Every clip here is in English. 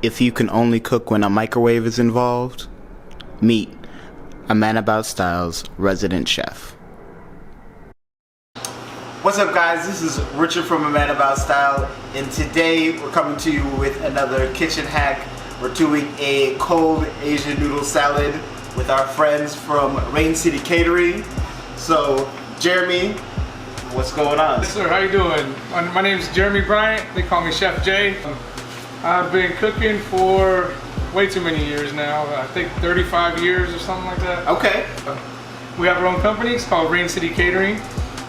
If you can only cook when a microwave is involved, meet a Man About Style's resident chef. What's up, guys? This is Richard from A Man About Style, and today we're coming to you with another kitchen hack. We're doing a cold Asian noodle salad with our friends from Rain City Catering. So, Jeremy, what's going on? Yes, sir. How you doing? My name is Jeremy Bryant. They call me Chef J. I've been cooking for way too many years now. I think 35 years or something like that. Okay. We have our own company. It's called Rain City Catering.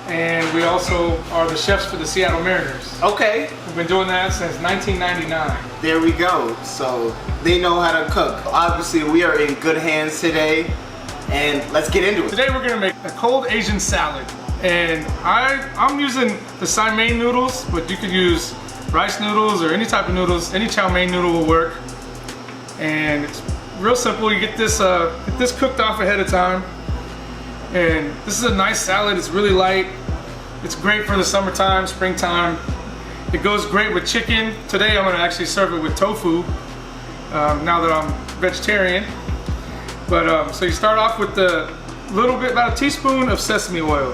And we also are the chefs for the Seattle Mariners. Okay. We've been doing that since 1999. There we go. So they know how to cook. Obviously, we are in good hands today. And let's get into it. Today we're gonna make a cold Asian salad. And I'm using the Sai mein noodles, but you could use rice noodles or any type of noodles. Any chow mein noodle will work. And it's real simple. You get this cooked off ahead of time. And this is a nice salad. It's really light. It's great for the summertime, springtime. It goes great with chicken. Today I'm gonna actually serve it with tofu, now that I'm vegetarian. But so you start off with a little bit, about a teaspoon of sesame oil.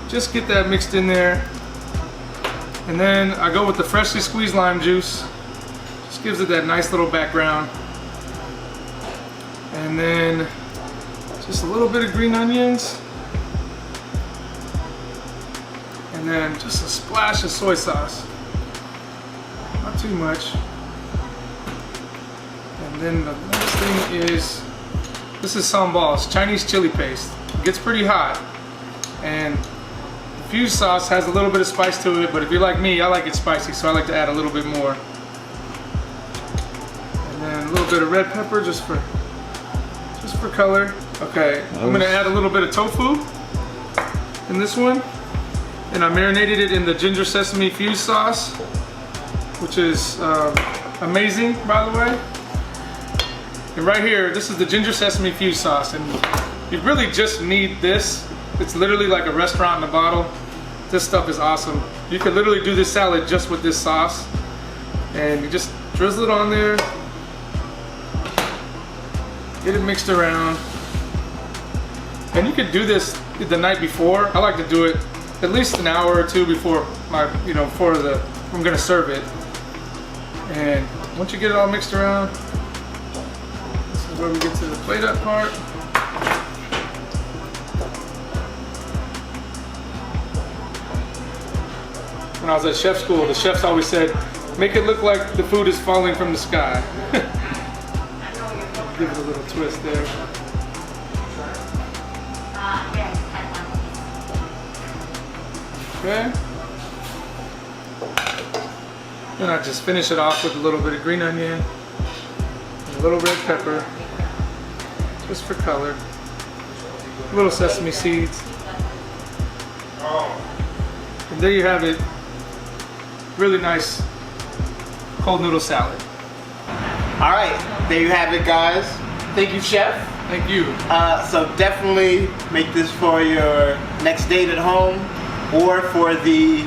Just get that mixed in there. And then I go with the freshly squeezed lime juice. Just gives it that nice little background. And then just a little bit of green onions. And then just a splash of soy sauce. Not too much. And then the next thing is, this is sambal, it's Chinese chili paste. It gets pretty hot. And infused sauce has a little bit of spice to it, but if you're like me, I like it spicy, so I like to add a little bit more. And then a little bit of red pepper just for color. Okay, I'm gonna add a little bit of tofu in this one. And I marinated it in the ginger sesame fused sauce, which is amazing, by the way. And right here, this is the ginger sesame fused sauce, and you really just need this. It's literally like a restaurant in a bottle. This stuff is awesome. You could literally do this salad just with this sauce. And you just drizzle it on there. Get it mixed around. And you could do this the night before. I like to do it at least an hour or two before I'm gonna serve it. And once you get it all mixed around, this is where we get to the plate up part. When I was at chef school, the chefs always said, make it look like the food is falling from the sky. Give it a little twist there. Okay. Then I just finish it off with a little bit of green onion, and a little red pepper, just for color. A little sesame seeds. And there you have it. Really nice cold noodle salad. All right, there you have it, guys. Thank you, Chef. Thank you. So definitely make this for your next date at home or for the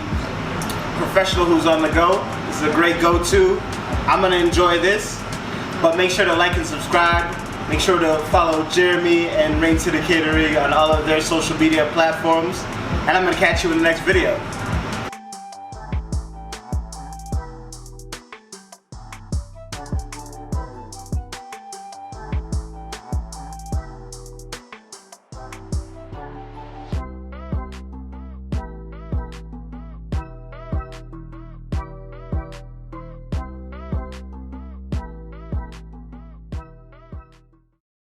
professional who's on the go. This is a great go-to. I'm gonna enjoy this, but make sure to like and subscribe. Make sure to follow Jeremy and Rain City Catering on all of their social media platforms. And I'm gonna catch you in the next video.